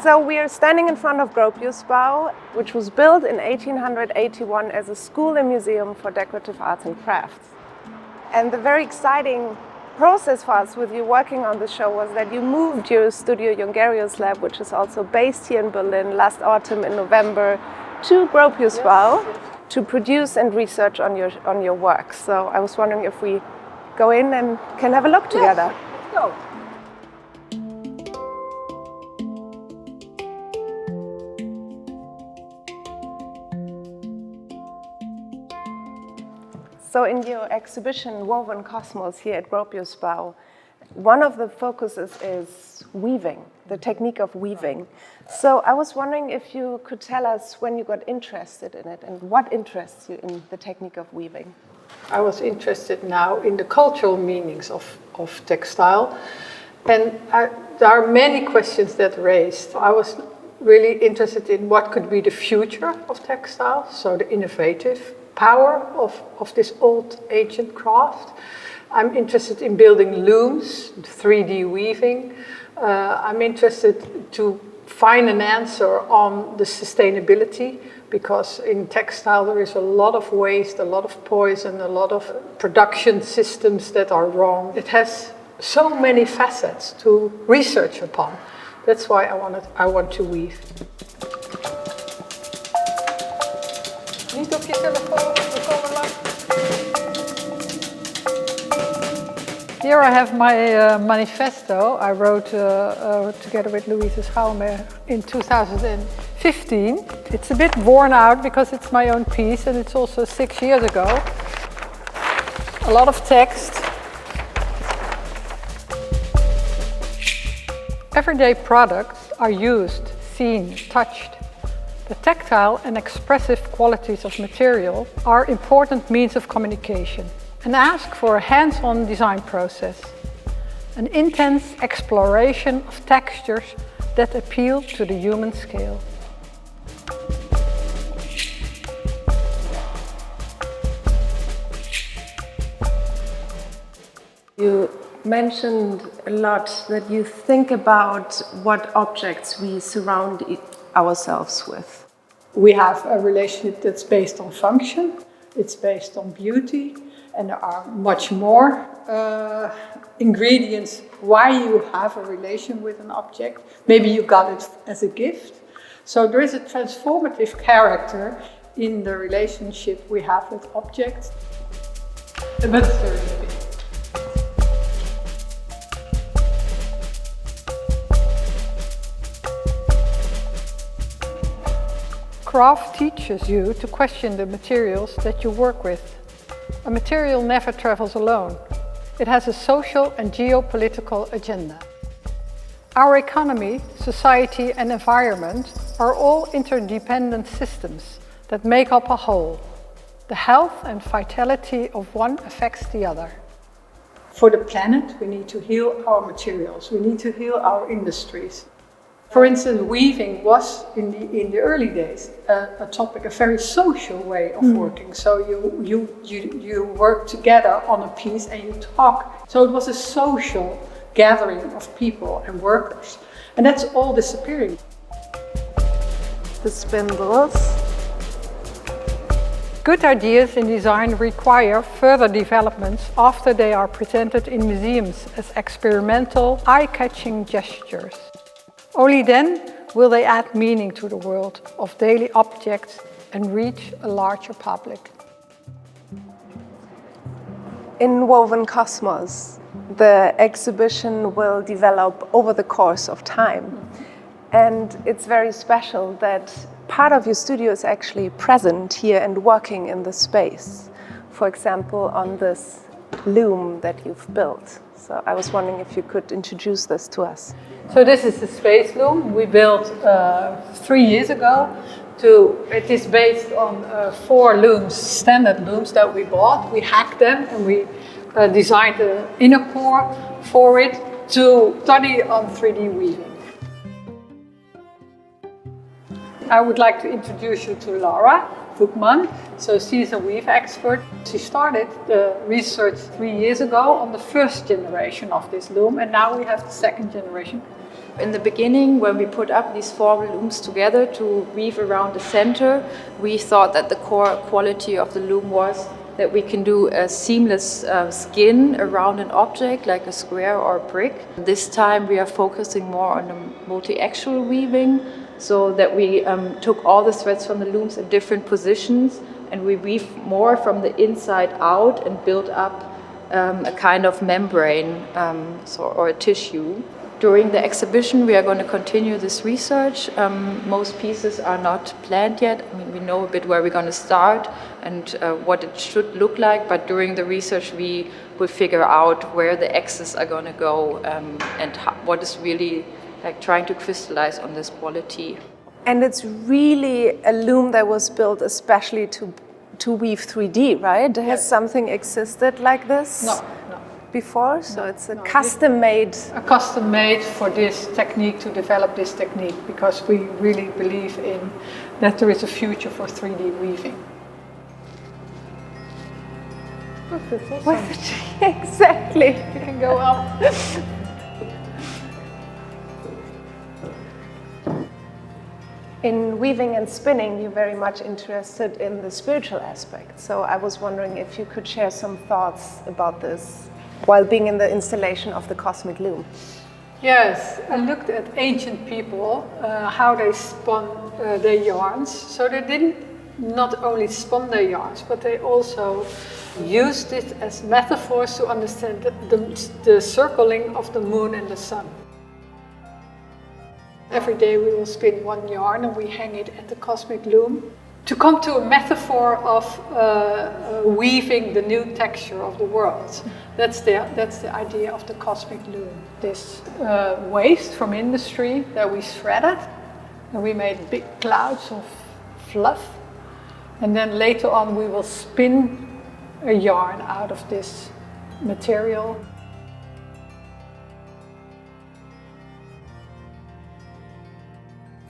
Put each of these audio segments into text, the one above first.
So we are standing in front of Gropius Bau, which was built in 1881 as a school and museum for decorative arts and crafts. And the very exciting process for us with you working on the show was that you moved your studio Jongerius lab, which is also based here in Berlin, last autumn in November, to Gropius Bau to produce and research on your work. So I was wondering if we go in and can have a look together. Let's go. So in your exhibition, Woven Cosmos, here at Gropius Bau, one of the focuses is weaving, the technique of weaving. So I was wondering if you could tell us when you got interested in it and what interests you in the technique of weaving. I was interested now in the cultural meanings of textile. And there are many questions that raised. I was really interested in what could be the future of textile, so the innovative power of this old ancient craft. I'm interested in building looms, 3D weaving. I'm interested to find an answer on the sustainability, because in textile there is a lot of waste, a lot of poison, a lot of production systems that are wrong. It has so many facets to research upon. That's why I want to weave. Niet op je telefoon, we komen langs. Here I have my manifesto I wrote together with Louise Schouwmer in 2015. It's a bit worn out because it's my own piece and it's also 6 years ago. A lot of text. Everyday products are used, seen, touched. The tactile and expressive qualities of material are important means of communication and ask for a hands-on design process, an intense exploration of textures that appeal to the human scale. You mentioned a lot that you think about what objects we surround ourselves with. We have a relationship that's based on function, it's based on beauty, and there are much more ingredients why you have a relation with an object. Maybe you got it as a gift. So there is a transformative character in the relationship we have with objects. But craft teaches you to question the materials that you work with. A material never travels alone. It has a social and geopolitical agenda. Our economy, society and environment are all interdependent systems that make up a whole. The health and vitality of one affects the other. For the planet, we need to heal our materials. We need to heal our industries. For instance, weaving was in the early days a topic, a very social way of working. So you work together on a piece and you talk. So it was a social gathering of people and workers, and that's all disappearing. The spindles. Good ideas in design require further developments after they are presented in museums as experimental, eye-catching gestures. Only then will they add meaning to the world of daily objects and reach a larger public. In Woven Cosmos, the exhibition will develop over the course of time. And it's very special that part of your studio is actually present here and working in the space. For example, on this loom that you've built. So I was wondering if you could introduce this to us. So this is the space loom we built 3 years ago. It is based on 4 looms, standard looms that we bought. We hacked them and we designed the inner core for it to study on 3D weaving. I would like to introduce you to Laura Boekman. So she's a weave expert. She started the research 3 years ago on the first generation of this loom, and now we have the second generation. In the beginning, when we put up these 4 looms together to weave around the center, we thought that the core quality of the loom was that we can do a seamless skin around an object like a square or a brick. This time we are focusing more on the multi-axial weaving, so that we took all the threads from the looms in different positions and we weave more from the inside out and build up a kind of membrane or a tissue. During the exhibition, we are going to continue this research. Most pieces are not planned yet. I mean, we know a bit where we're going to start and what it should look like, but during the research, we will figure out where the axes are going to go and what is really like trying to crystallize on this quality. And it's really a loom that was built especially to weave 3D, right? Has something existed like this? No. Before, so it's a custom-made. A custom-made for this technique, to develop this technique, because we really believe in that there is a future for 3D weaving. Exactly. You can go up. In weaving and spinning, you're very much interested in the spiritual aspect. So I was wondering if you could share some thoughts about this while being in the installation of the cosmic loom. Yes, I looked at ancient people, how they spun their yarns. So they didn't not only spun their yarns, but they also used it as metaphors to understand the circling of the moon and the sun. Every day we will spin 1 yarn and we hang it at the cosmic loom to come to a metaphor of weaving the new texture of the world. That's the idea of the cosmic loom. This waste from industry that we shredded, and we made big clouds of fluff, and then later on we will spin a yarn out of this material.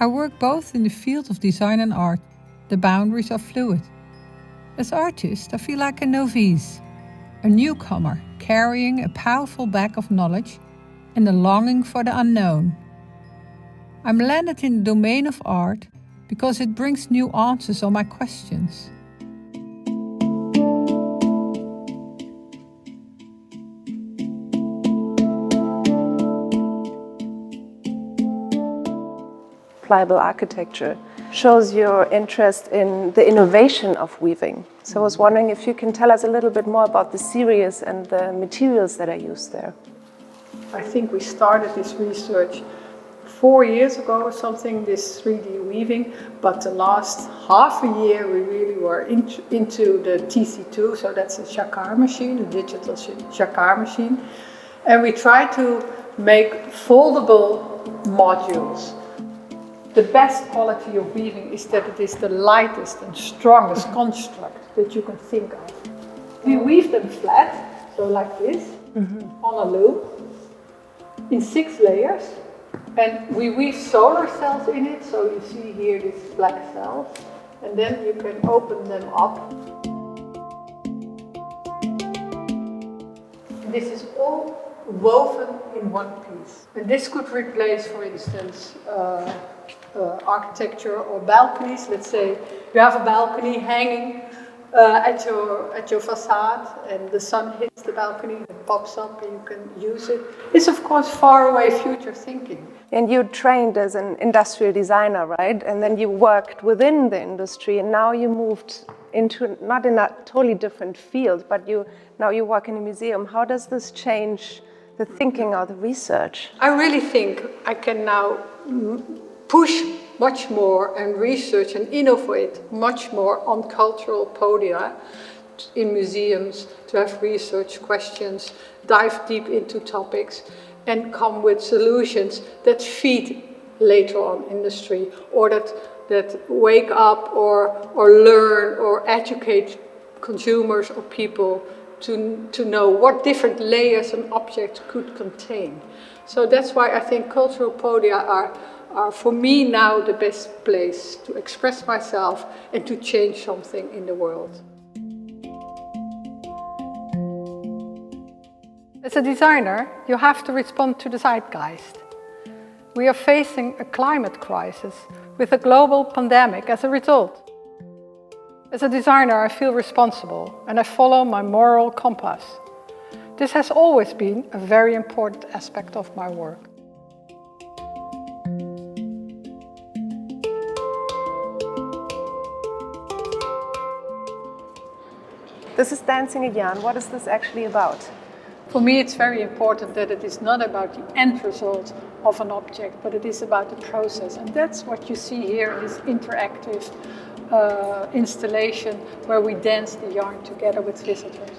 I work both in the field of design and art. The boundaries are fluid. As artist, I feel like a novice, a newcomer carrying a powerful bag of knowledge and a longing for the unknown. I'm landed in the domain of art because it brings new answers on my questions. Pliable architecture shows your interest in the innovation of weaving. So I was wondering if you can tell us a little bit more about the series and the materials that are used there. I think we started this research 4 years ago or something, this 3D weaving, but the last half a year we really were into the TC2, so that's a jacquard machine, a digital jacquard machine, and we tried to make foldable modules. The best quality of weaving is that it is the lightest and strongest construct that you can think of. We weave them flat, so like this, on a loom, in 6 layers, and we weave solar cells in it, so you see here these black cells, and then you can open them up. And this is all woven in one piece. And this could replace, for instance, architecture or balconies. Let's say you have a balcony hanging at your facade, and the sun hits the balcony and it pops up and you can use it. It's of course far away future thinking. And you trained as an industrial designer, right? And then you worked within the industry, and now you moved into, not in a totally different field, but now you work in a museum. How does this change the thinking or the research? I really think I can now push much more and research and innovate much more on cultural podia in museums, to have research questions, dive deep into topics and come with solutions that feed later on industry, or that wake up or learn or educate consumers or people to know what different layers an object could contain. So that's why I think cultural podia are for me now the best place to express myself and to change something in the world. As a designer, you have to respond to the zeitgeist. We are facing a climate crisis with a global pandemic as a result. As a designer, I feel responsible and I follow my moral compass. This has always been a very important aspect of my work. This is Dancing a Yarn. What is this actually about? For me, it's very important that it is not about the end result of an object, but it is about the process. And that's what you see here in this interactive installation where we dance the yarn together with visitors.